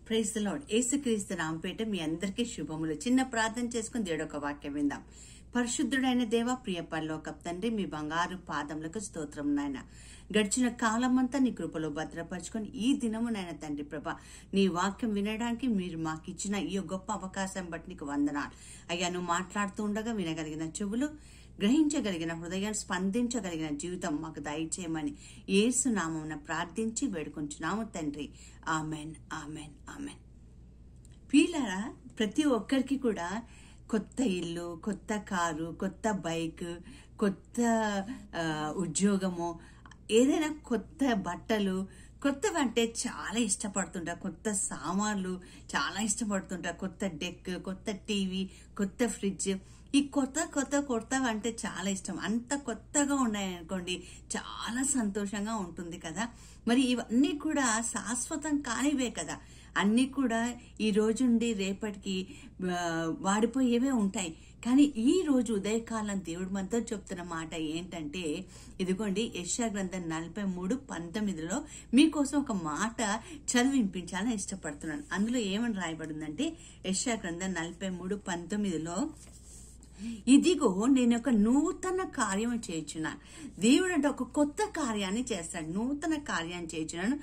Praise the lord. యేసుక్రీస్తు నామముపేట మీ అందరికీ శుభములు. చిన్న ప్రార్థన చేసుకుని దేవుడు ఒక వాక్యం విందాం. పరిశుద్ధుడైన దేవ, ప్రియ పరలోకపు తండ్రి, మీ బంగారు పాదములకు స్తోత్రం నాయన. గడిచిన కాలమంతా నీ కృపలో భద్రపరుచుకొని ఈ దినము నాయన తండ్రి ప్రభా, నీ వాక్యం వినడానికి మీరు మాకు ఇచ్చిన ఈ గొప్ప అవకాశం బట్టి నీకు వందనాలు అయ్యా. నువ్వు మాట్లాడుతూ ఉండగా వినగలిగిన చెవులు, గ్రహించగలిగిన హృదయాన్ని, స్పందించగలిగిన జీవితం మాకు దయచేయమని యేసు నామమున ప్రార్థించి వేడుకుంటున్నాము తండ్రి. Amen, amen, amen. ప్రియులారా, ప్రతి ఒక్కరికి కూడా కొత్త ఇల్లు, కొత్త కారు, కొత్త బైక్, కొత్త ఉద్యోగము, ఏదైనా కొత్త బట్టలు, కొత్తవంటే చాలా ఇష్టపడుతుంటారు. కొత్త సామాన్లు చాలా ఇష్టపడుతుంటారు. కొత్త డెక్, కొత్త టీవీ, కొత్త ఫ్రిడ్జ్, ఈ కొత్త అంటే చాలా ఇష్టం. అంత కొత్తగా ఉన్నాయనుకోండి, చాలా సంతోషంగా ఉంటుంది కదా. మరి ఇవన్నీ కూడా శాశ్వతం కానివే కదా. అన్నీ కూడా ఈ రోజు నుండి రేపటికి వాడిపోయేవే ఉంటాయి. కానీ ఈ రోజు ఉదయకాలం దేవుడు మనతో చెప్తున్న మాట ఏంటంటే, ఇదిగోండి యెషయా గ్రంథం 43:19 మీకోసం ఒక మాట చదివించాలని ఇష్టపడుతున్నాను. అందులో ఏమని రాయబడిందంటే, యెషయా గ్రంథం 43:19 ఇదిగో నేను ఒక నూతన కార్యం చేయించున్నాను. దేవుడు అంటే ఒక కొత్త కార్యాన్ని చేస్తాడు. నూతన కార్యాన్ని చేయించున్నాను,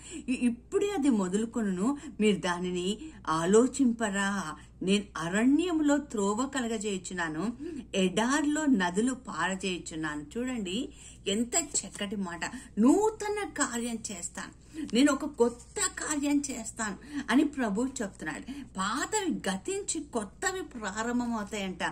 ఇప్పుడే అది మొదలుకొను, మీరు దానిని ఆలోచింపరా. నేను అరణ్యంలో త్రోవ కలగజేయుచున్నాను, ఎడార్లో నదులు పారజేయుచున్నాను. చూడండి ఎంత చక్కటి మాట. నూతన కార్యం చేస్తాను, నేను ఒక కొత్త కార్యం చేస్తాను అని ప్రభు చెప్తున్నాడు. పాతవి గతించి కొత్తవి ప్రారంభమవుతాయంట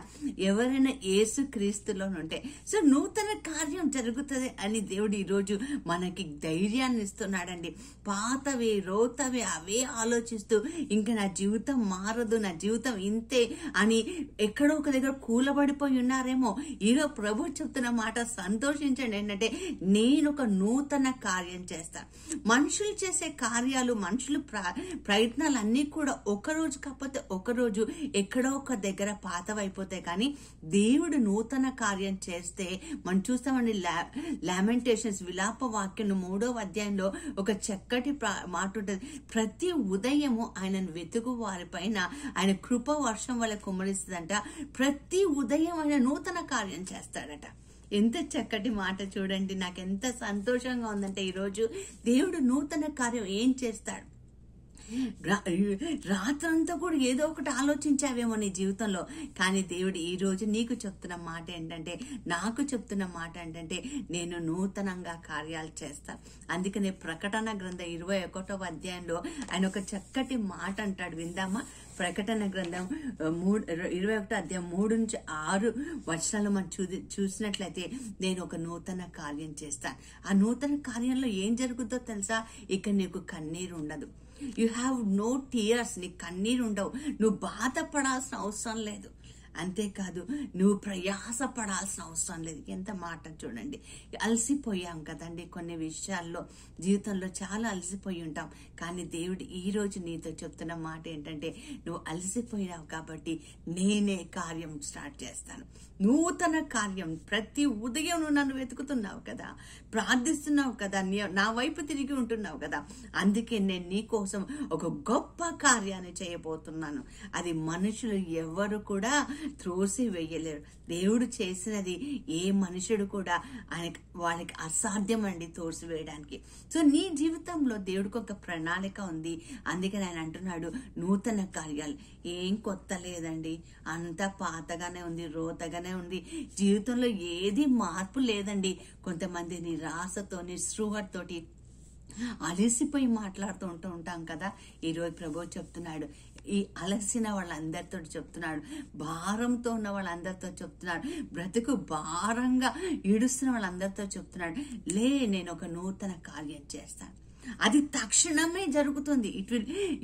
ఎవరైనా యేసు క్రీస్తులో ఉంటే. సో నూతన కార్యం జరుగుతుంది అని దేవుడు ఈరోజు మనకి ధైర్యాన్ని ఇస్తున్నాడండి. పాతవి రోతవి అవే ఆలోచిస్తూ ఇంకా నా జీవితం మారదు, నా జీవితం ఇంతే అని ఎక్కడో ఒక దగ్గర కూలబడిపోయి ఉన్నారేమో. ఈరోజు ప్రభు చెప్తున్న మాట సంతోషించండి. ఏంటంటే, నేను ఒక నూతన కార్యం చేస్తాను. మనుషులు చేసే కార్యాలు, మనుషులు ప్రయత్నాలు అన్నీ కూడా ఒకరోజు కాకపోతే ఒకరోజు ఎక్కడో ఒక దగ్గర పాతవైపోతాయి. కానీ దేవుడు నూతన కార్యం చేస్తే మనం చూస్తామండి. లామెంటేషన్స్, విలాప వాక్యం 3వ అధ్యాయంలో ఒక చక్కటి మాట ఉంటుంది. ప్రతి ఉదయము ఆయనను వెతుకు వారి పైన ఆయన కృప వర్షం వల్ల కుమ్మరిస్తుందంట. ప్రతి ఉదయం ఆయన నూతన కార్యం చేస్తాడట. ఎంత చక్కటి మాట చూడండి. నాకు ఎంత సంతోషంగా ఉందంటే, ఈరోజు దేవుడు నూతన కార్యం ఏం చేస్తాడు. రాత్రంతా కూడా ఏదో ఒకటి ఆలోచించావేమో నీ జీవితంలో, కానీ దేవుడు ఈ రోజు నీకు చెప్తున్న మాట ఏంటంటే, నాకు చెప్తున్న మాట ఏంటంటే, నేను నూతనంగా కార్యాలు చేస్తాను. అందుకనే ప్రకటన గ్రంథం 21వ అధ్యాయంలో ఆయన ఒక చక్కటి మాట అంటాడు. విందామా? ప్రకటన గ్రంథం 21వ అధ్యాయం 3-6 మనం చూసినట్లయితే, నేను ఒక నూతన కార్యం చేస్తాను. ఆ నూతన కార్యంలో ఏం జరుగుతుందో తెలుసా? ఇక నీకు కన్నీరు ఉండదు. You have no tears. నీకు కన్నీరు ఉండవు. నువ్వు బాధపడాల్సిన అవసరం లేదు. అంతేకాదు, నువ్వు ప్రయాస పడాల్సిన అవసరం లేదు. ఎంత మాట చూడండి. అలసిపోయాం కదండి కొన్ని విషయాల్లో, జీవితంలో చాలా అలసిపోయి ఉంటాం. కానీ దేవుడు ఈ రోజు నీతో చెప్తున్న మాట ఏంటంటే, నువ్వు అలసిపోయావు కాబట్టి నేనే కార్యం స్టార్ట్ చేస్తాను. నూతన కార్యం. ప్రతి ఉదయం నువ్వు నన్ను వెతుకుతున్నావు కదా, ప్రార్థిస్తున్నావు కదా, నా వైపు తిరిగి ఉంటున్నావు కదా. అందుకే నేను నీ కోసం ఒక గొప్ప కార్యాన్ని చేయబోతున్నాను. అది మనుషులు ఎవరు కూడా త్రోసి వేయలేరు. దేవుడు చేసినది ఏ మనుషుడు కూడా వాళ్ళకి అసాధ్యం అండి తోసివేయడానికి. సో నీ జీవితంలో దేవుడికి ఒక ప్రణాళిక ఉంది. అందుకని ఆయన అంటున్నాడు, నూతన కార్యాలు. ఏం కొత్త లేదండి, అంతా పాతగానే ఉంది, రోతగానే ఉంది. జీవితంలో ఏది మార్పు లేదండి. కొంతమంది నిరాశతో, నిస్పృహతోటి అలసిపోయి మాట్లాడుతూ ఉంటాం కదా. ఈరోజు ప్రభు చెప్తున్నాడు, ఈ అలసిన వాళ్ళందరితో చెప్తున్నాడు, భారంతో ఉన్న వాళ్ళందరితో చెప్తున్నాడు, బ్రతుకు భారంగా ఈడుస్తున్న వాళ్ళందరితో చెప్తున్నాడు, నేను ఒక నూతన కార్యం చేస్తాను. అది తక్షణమే జరుగుతుంది.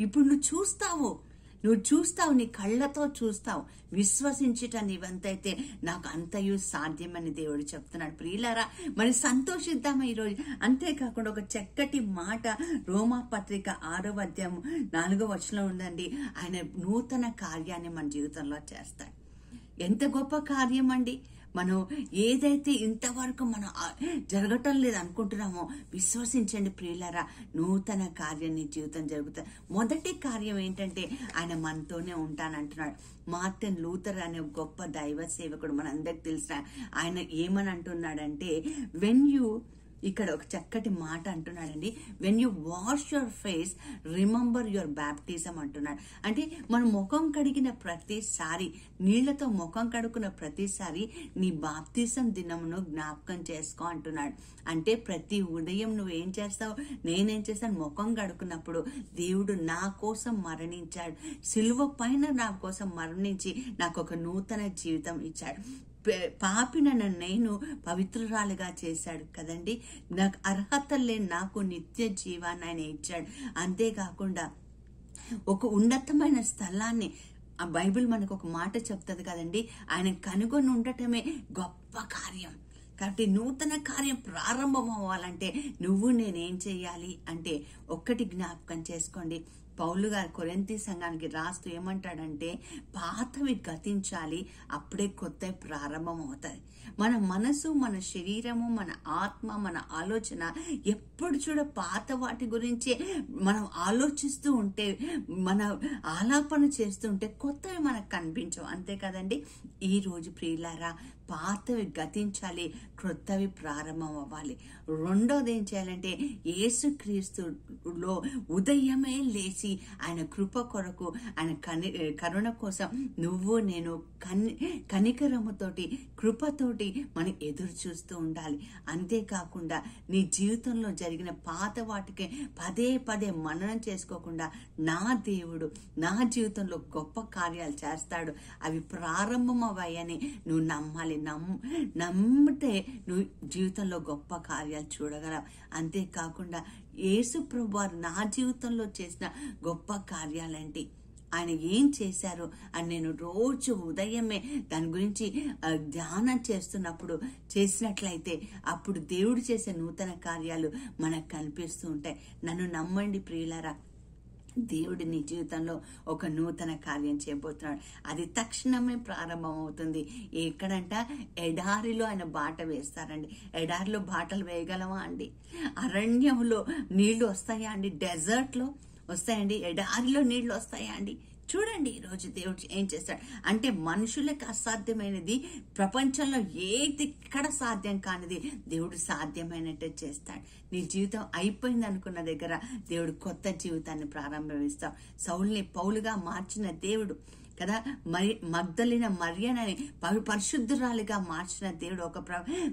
ఇప్పుడు నువ్వు చూస్తావు, నీ కళ్ళతో చూస్తావు. విశ్వసించటం నీవంతైతే నాకు అంతయు సాధ్యమని దేవుడు చెప్తున్నాడు. ప్రియులారా, మరి సంతోషిద్దామా ఈరోజు. అంతేకాకుండా ఒక చక్కటి మాట రోమా పత్రిక 6వ అధ్యాయం 4వ వచనంలో ఉందండి. ఆయన నూతన కార్యాన్ని మన జీవితంలో చేస్తాడు. ఎంత గొప్ప కార్యం అండి. మనం ఏదైతే ఇంతవరకు మనం జరగటం లేదు అనుకుంటున్నామో విశ్వసించండి ప్రియులారా, నూతన కార్యం నీ జీవితం జరుగుతుంది. మొదటి కార్యం ఏంటంటే ఆయన మనతోనే ఉంటానంటున్నాడు. మార్టిన్ లూథర్ అనే గొప్ప దైవ సేవకుడు మనందరికి తెలిసిన ఆయన ఏమని అంటున్నాడంటే, ఇక్కడ ఒక చక్కటి మాట అంటున్నాడండి, when you wash your face remember your baptism అంటున్నాడు. అంటే మనం ముఖం కడిగిన ప్రతిసారి, నీళ్లతో ముఖం కడుక్కున్న ప్రతిసారి నీ బాప్తిజం దినమును జ్ఞాపకం చేసుకో అంటున్నాడు. అంటే ప్రతి ఉదయం నువ్వేం చేస్తావు, నేనేం చేస్తాను, ముఖం కడుక్కున్నప్పుడు దేవుడు నా కోసం మరణించాడు, సిలువ పైన నా కోసం మరణించి నాకు ఒక నూతన జీవితం ఇచ్చాడు, పాపిన నేను పవిత్రురాలుగా చేశాడు కదండి, నాకు అర్హత లేని నాకు నిత్య జీవాన్ని ఆయన ఇచ్చాడు. అంతేకాకుండా ఒక ఉన్నతమైన స్థలాన్ని ఆ బైబిల్ మనకు ఒక మాట చెప్తుంది కదండి, ఆయన కనుగొని ఉండటమే గొప్ప కార్యం. కాబట్టి నూతన కార్యం ప్రారంభం అవ్వాలంటే నువ్వు నేనేం చెయ్యాలి అంటే, ఒక్కటి జ్ఞాపకం చేసుకోండి, పౌలు గారు కొరింథీ సంఘానికి రాస్తూ ఏమంటాడంటే, పాతవి గతించాలి, అప్పుడే కొత్తవి ప్రారంభం అవుతాయి. మన మనసు, మన శరీరము, మన ఆత్మ, మన ఆలోచన ఎప్పుడు చూడ పాత వాటి గురించే మనం ఆలోచిస్తూ ఉంటే, మన ఆలాపన చేస్తూ ఉంటే కొత్తవి మనకు కనిపించవు. అంతే కదండి. ఈ రోజు ప్రియులారా, పాతవి గతించాలి, క్రొత్తవి ప్రారంభం అవ్వాలి. రెండోది ఏం చేయాలంటే, యేసుక్రీస్తులో ఉదయమే లేచి ఆయన కృప కొరకు, ఆయన కరుణ కోసం నువ్వు నేను కనికరముతోటి, కృపతోటి మనం ఎదురు చూస్తూ ఉండాలి. అంతేకాకుండా నీ జీవితంలో జరిగిన పాత వాటికి పదే పదే మననం చేసుకోకుండా, నా దేవుడు నా జీవితంలో గొప్ప కార్యాలు చేస్తాడు, అవి ప్రారంభం అవ్వాయని నువ్వు నమ్మాలి. నమ్మితే నువ్వు జీవితంలో గొప్ప కార్యాలు చూడగలవు. అంతేకాకుండా యేసు ప్రభువారు నా జీవితంలో చేసిన గొప్ప కార్యాలంటే ఆయన ఏం చేశారు అని నేను రోజు ఉదయమే దాని గురించి ధ్యానం చేసినట్లయితే అప్పుడు దేవుడు చేసే నూతన కార్యాలు మనకు కనిపిస్తూ ఉంటాయి. నన్ను నమ్మండి ప్రియులారా, దేవుడు నీ జీవితంలో ఒక నూతన కార్యం చేయబోతున్నాడు. అది తక్షణమే ప్రారంభం అవుతుంది. ఎక్కడంట, ఎడారిలో ఆయన బాట వేస్తారండి. ఎడారిలో బాటలు వేయగలమా అండి? అరణ్యంలో నీళ్లు వస్తాయా అండి? డెజర్ట్ లో వస్తాయండి? ఎడారిలో నీళ్లు వస్తాయా అండి? చూడండి ఈరోజు దేవుడు ఏం చేస్తాడు అంటే, మనుషులకు అసాధ్యమైనది ప్రపంచంలో ఎక్కడ సాధ్యం కానిది దేవుడు సాధ్యమైనట్టే చేస్తాడు. నీ జీవితం అయిపోయింది అనుకున్న దగ్గర దేవుడు కొత్త జీవితాన్ని ప్రారంభిస్తాడు. సౌలుని పౌలుగా మార్చిన దేవుడు కదా, మగ్దలిన మరియనని పరిశుద్ధురాలిగా మార్చిన దేవుడు, ఒక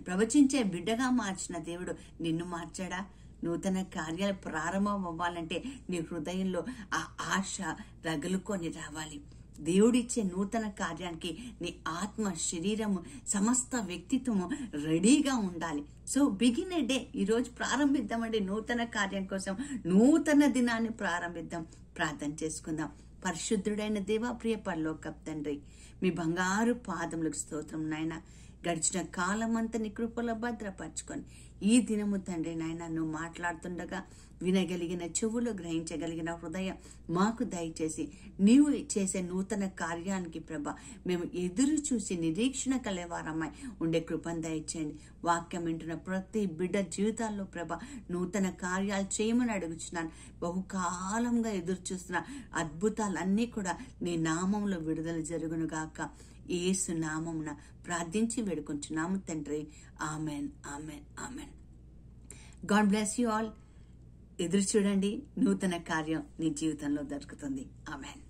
ప్రవచించే బిడ్డగా మార్చిన దేవుడు నిన్ను మార్చాడా? నూతన కార్యాలు ప్రారంభం అవ్వాలంటే నీ హృదయంలో ఆ ఆశ రగులుకొని రావాలి. దేవుడిచ్చే నూతన కార్యానికి నీ ఆత్మ, శరీరము, సమస్త వ్యక్తిత్వము రెడీగా ఉండాలి. సో బిగిన్ ఏ డే. ఈరోజు ప్రారంభిద్దామండి నూతన కార్యం కోసం, నూతన దినాన్ని ప్రారంభిద్దాం. ప్రార్థన చేసుకుందాం. పరిశుద్ధుడైన దేవా, ప్రియ పరలోకపు తండ్రి, మీ బంగారు పాదములకు స్తోత్రం నాయన. గడిచిన కాలం అంతా నీ కృపలో భద్రపరచుకొని ఈ దినము తండ్రి నాయన నువ్వు మాట్లాడుతుండగా వినగలిగిన చెవులు, గ్రహించగలిగిన హృదయం మాకు దయచేసి నీవు చేసే నూతన కార్యానికి ప్రభ మేము ఎదురు చూసి నిరీక్షణ కలేవారమ్మాయి ఉండే కృపను దయచేయండి. వాక్యం వింటున్న ప్రతి బిడ్డ జీవితాల్లో ప్రభ నూతన కార్యాలు చేయమని అడుగుచున్నాను. బహుకాలంగా ఎదురు చూస్తున్న అద్భుతాలన్నీ కూడా నీ నామంలో విడుదల జరుగునుగాక. యేసు నామమున ప్రార్థించి వేడుకొంచున్నాము తండ్రి. Amen, amen, amen. God bless you all. ఎదురు చూడండి, నూతన కార్యం నీ జీవితంలో దొరుకుతుంది. ఆమెన్.